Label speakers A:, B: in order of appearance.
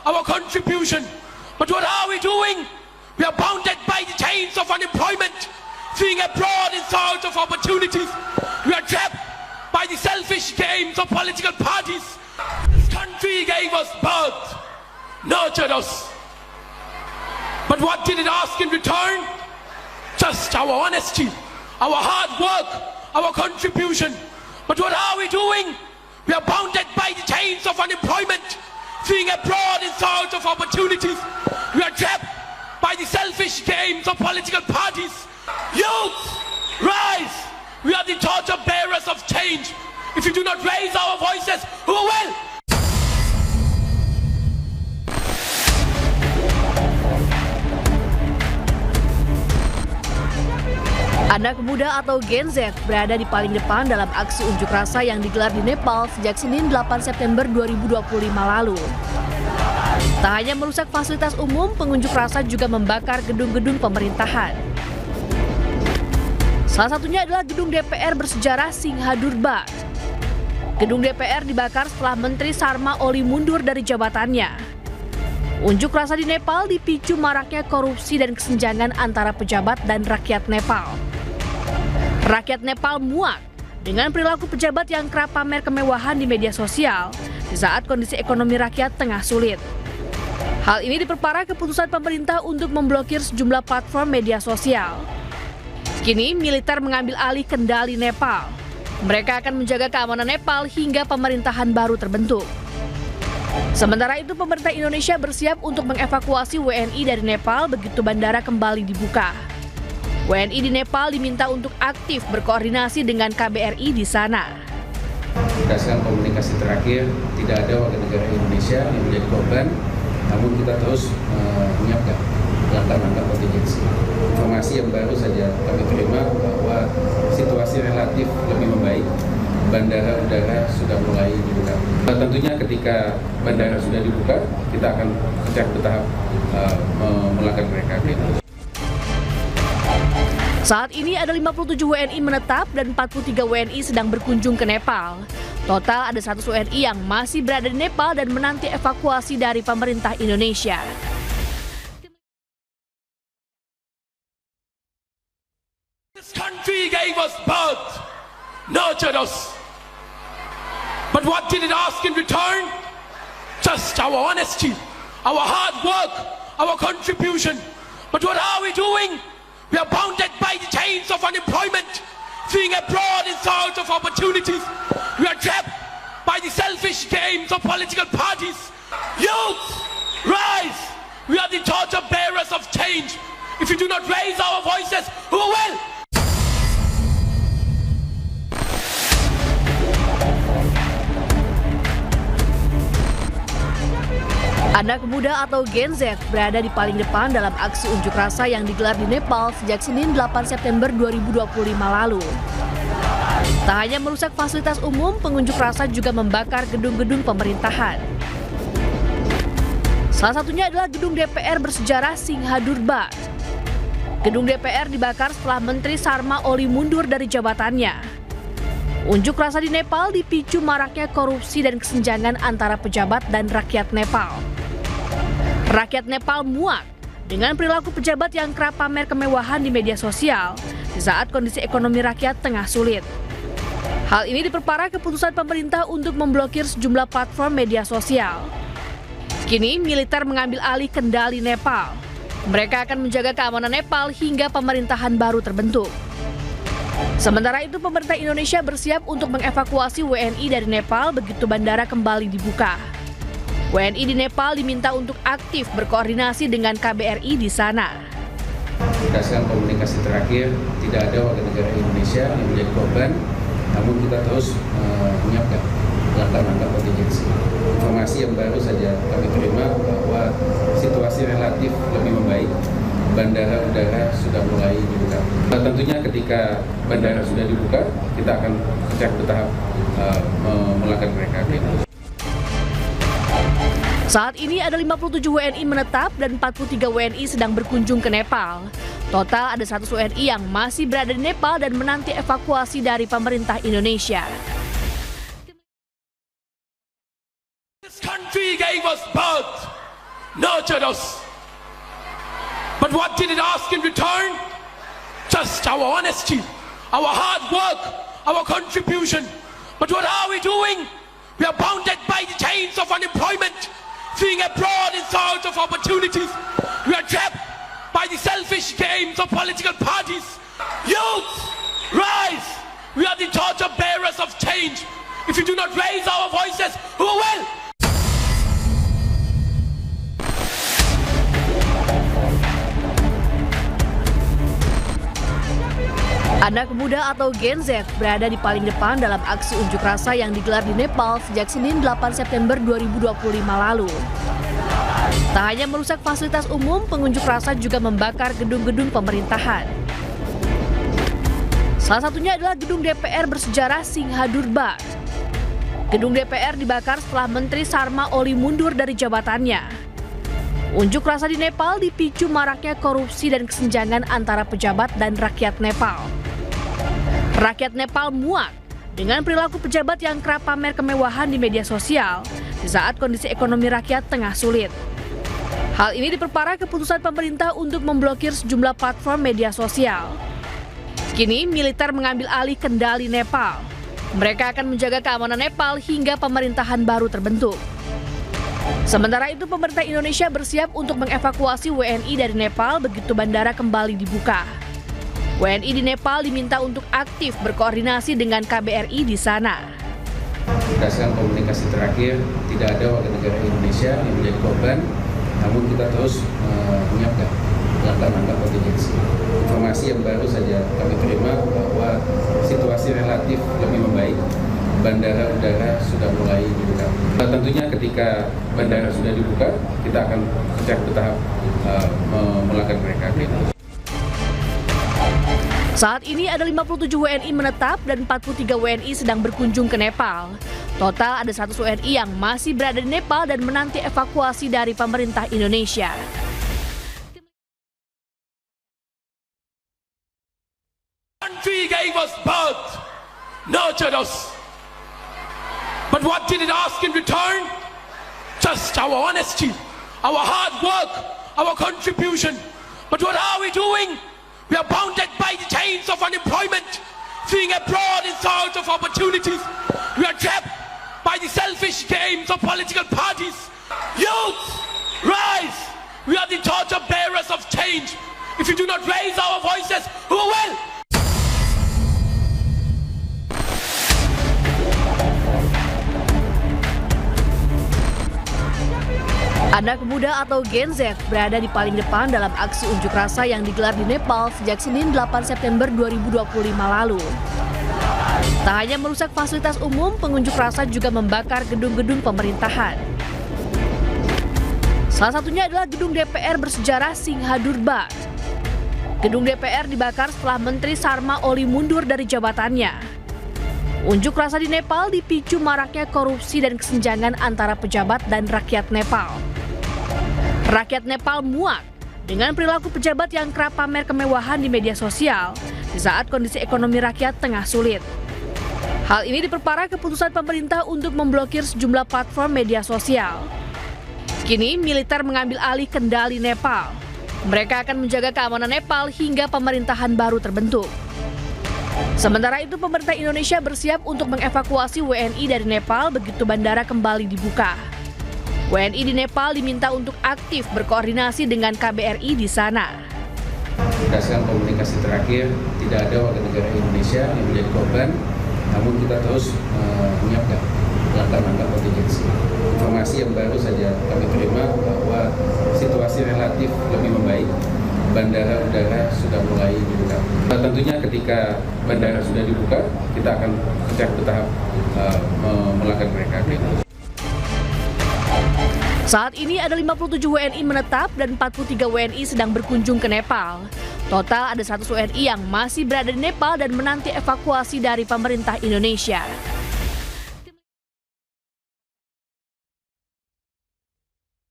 A: our contribution. But what are we doing? We are bounded by the chains of unemployment, fleeing abroad in search of opportunities. We are trapped by the selfish games of political parties. This country gave us birth, nurtured us. But what did it ask in return? Just our honesty, our hard work, our contribution. But what are we doing? We are bounded by the chains of unemployment, fleeing abroad in search of opportunities. We are trapped by the selfish games of political parties. Youth, rise! We are the torch bearers of change. If you do not raise our voices, who will?
B: Anak muda atau Gen Z berada di paling depan dalam aksi unjuk rasa yang digelar di Nepal sejak Senin 8 September 2025 lalu. Tak hanya merusak fasilitas umum, pengunjuk rasa juga membakar gedung-gedung pemerintahan. Salah satunya adalah gedung DPR bersejarah Singhadurba. Gedung DPR dibakar setelah Menteri Sarma Oli mundur dari jabatannya. Unjuk rasa di Nepal dipicu maraknya korupsi dan kesenjangan antara pejabat dan rakyat Nepal. Rakyat Nepal muak dengan perilaku pejabat yang kerap pamer kemewahan di media sosial di saat kondisi ekonomi rakyat tengah sulit. Hal ini diperparah keputusan pemerintah untuk memblokir sejumlah platform media sosial. Kini militer mengambil alih kendali Nepal. Mereka akan menjaga keamanan Nepal hingga pemerintahan baru terbentuk. Sementara itu, pemerintah Indonesia bersiap untuk mengevakuasi WNI dari Nepal begitu bandara kembali dibuka. WNI di Nepal diminta untuk aktif berkoordinasi dengan KBRI di sana.
C: Berdasarkan komunikasi terakhir, tidak ada warga negara Indonesia yang menjadi korban, namun kita terus menyiapkan langkah-langkah kontingensi. Informasi yang baru saja kami terima bahwa situasi relatif lebih membaik. Bandara udara sudah mulai dibuka. Tentunya ketika bandara sudah dibuka, kita akan secara bertahap memulangkan mereka ke Indonesia.
B: Saat ini ada 57 WNI menetap dan 43 WNI sedang berkunjung ke Nepal. Total ada 100 WNI yang masih berada di Nepal dan menanti evakuasi dari pemerintah Indonesia.
A: This country gave us birth, nurtured us. But what did it ask in return? Just our honesty, our hard work, our contribution. But what are we doing? We are bounded by the chains of unemployment, fleeing abroad in search of opportunities. We are trapped by the selfish games of political parties. Youth, rise! We are the torch bearers of change. If you do not raise our voices, who will?
B: Anak muda atau Gen Z berada di paling depan dalam aksi unjuk rasa yang digelar di Nepal sejak Senin 8 September 2025 lalu. Tak hanya merusak fasilitas umum, pengunjuk rasa juga membakar gedung-gedung pemerintahan. Salah satunya adalah gedung DPR bersejarah Singhadurba. Gedung DPR dibakar setelah Menteri Sarma Oli mundur dari jabatannya. Unjuk rasa di Nepal dipicu maraknya korupsi dan kesenjangan antara pejabat dan rakyat Nepal. Rakyat Nepal muak dengan perilaku pejabat yang kerap pamer kemewahan di media sosial di saat kondisi ekonomi rakyat tengah sulit. Hal ini diperparah keputusan pemerintah untuk memblokir sejumlah platform media sosial. Kini militer mengambil alih kendali Nepal. Mereka akan menjaga keamanan Nepal hingga pemerintahan baru terbentuk. Sementara itu, pemerintah Indonesia bersiap untuk mengevakuasi WNI dari Nepal begitu bandara kembali dibuka. WNI di Nepal diminta untuk aktif berkoordinasi dengan KBRI di sana.
C: Berdasarkan komunikasi terakhir, tidak ada warga negara Indonesia yang menjadi korban, namun kita terus menyiapkan langkah-langkah kontingensi. Informasi yang baru saja kami terima bahwa situasi relatif lebih membaik. Bandara udara sudah mulai dibuka. Tentunya ketika bandara sudah dibuka, kita akan secara bertahap memulangkan mereka ke Indonesia.
B: Saat ini ada 57 WNI menetap dan 43 WNI sedang berkunjung ke Nepal. Total ada 100 WNI yang masih berada di Nepal dan menanti evakuasi dari pemerintah Indonesia.
A: This country gave us birth, nurtured us. But what did it ask in return? Just our honesty, our hard work, our contribution. But what are we doing? We are bounded by the chains of unemployment, fleeing abroad in search of opportunities. We are trapped by the selfish games of political parties. Youth, rise! We are the torch bearers of change. If we do not raise our voices, who will?
B: Anak muda atau Gen Z berada di paling depan dalam aksi unjuk rasa yang digelar di Nepal sejak Senin 8 September 2025 lalu. Tak hanya merusak fasilitas umum, pengunjuk rasa juga membakar gedung-gedung pemerintahan. Salah satunya adalah gedung DPR bersejarah Singhadurba. Gedung DPR dibakar setelah Menteri Sarma Oli mundur dari jabatannya. Unjuk rasa di Nepal dipicu maraknya korupsi dan kesenjangan antara pejabat dan rakyat Nepal. Rakyat Nepal muak dengan perilaku pejabat yang kerap pamer kemewahan di media sosial di saat kondisi ekonomi rakyat tengah sulit. Hal ini diperparah keputusan pemerintah untuk memblokir sejumlah platform media sosial. Kini militer mengambil alih kendali Nepal. Mereka akan menjaga keamanan Nepal hingga pemerintahan baru terbentuk. Sementara itu, pemerintah Indonesia bersiap untuk mengevakuasi WNI dari Nepal begitu bandara kembali dibuka. WNI di Nepal diminta untuk aktif berkoordinasi dengan KBRI di sana.
C: Berdasarkan komunikasi terakhir, tidak ada warga negara Indonesia yang menjadi korban, namun kita terus menyiapkan langkah-langkah kontingensi. Informasi yang baru saja kami terima bahwa situasi relatif lebih membaik. Bandara udara sudah mulai dibuka. Tentunya ketika bandara sudah dibuka, kita akan secara bertahap memulangkan mereka.
B: Saat ini ada 57 WNI menetap dan 43 WNI sedang berkunjung ke Nepal. Total ada 100 WNI yang masih berada di Nepal dan menanti evakuasi dari pemerintah Indonesia.
A: Country gave us birth, nurtured us. But what did it ask in return? Just our honesty, our hard work, our contribution. But what are we doing? We are bounded by the chains of unemployment, fleeing abroad in search of opportunities. We are trapped by the selfish games of political parties. Youth, rise! We are the torch bearers of change. If we do not raise our voices, who will?
B: Anak muda atau Gen Z berada di paling depan dalam aksi unjuk rasa yang digelar di Nepal sejak Senin 8 September 2025 lalu. Tak hanya merusak fasilitas umum, pengunjuk rasa juga membakar gedung-gedung pemerintahan. Salah satunya adalah gedung DPR bersejarah Singhadurba. Gedung DPR dibakar setelah Menteri Sarma Oli mundur dari jabatannya. Unjuk rasa di Nepal dipicu maraknya korupsi dan kesenjangan antara pejabat dan rakyat Nepal. Rakyat Nepal muak dengan perilaku pejabat yang kerap pamer kemewahan di media sosial di saat kondisi ekonomi rakyat tengah sulit. Hal ini diperparah keputusan pemerintah untuk memblokir sejumlah platform media sosial. Kini militer mengambil alih kendali Nepal. Mereka akan menjaga keamanan Nepal hingga pemerintahan baru terbentuk. Sementara itu, pemerintah Indonesia bersiap untuk mengevakuasi WNI dari Nepal begitu bandara kembali dibuka. WNI di Nepal diminta untuk aktif berkoordinasi dengan KBRI di sana.
C: Berdasarkan komunikasi terakhir, tidak ada warga negara Indonesia yang menjadi korban, namun kita terus menyiapkan langkah-langkah kontingensi. Informasi yang baru saja kami terima bahwa situasi relatif lebih membaik. Bandara udara sudah mulai dibuka. Tentunya ketika bandara sudah dibuka, kita akan secara bertahap memulangkan mereka.
B: Saat ini ada 57 WNI menetap dan 43 WNI sedang berkunjung ke Nepal. Total ada 100 WNI yang masih berada di Nepal dan menanti evakuasi dari pemerintah Indonesia.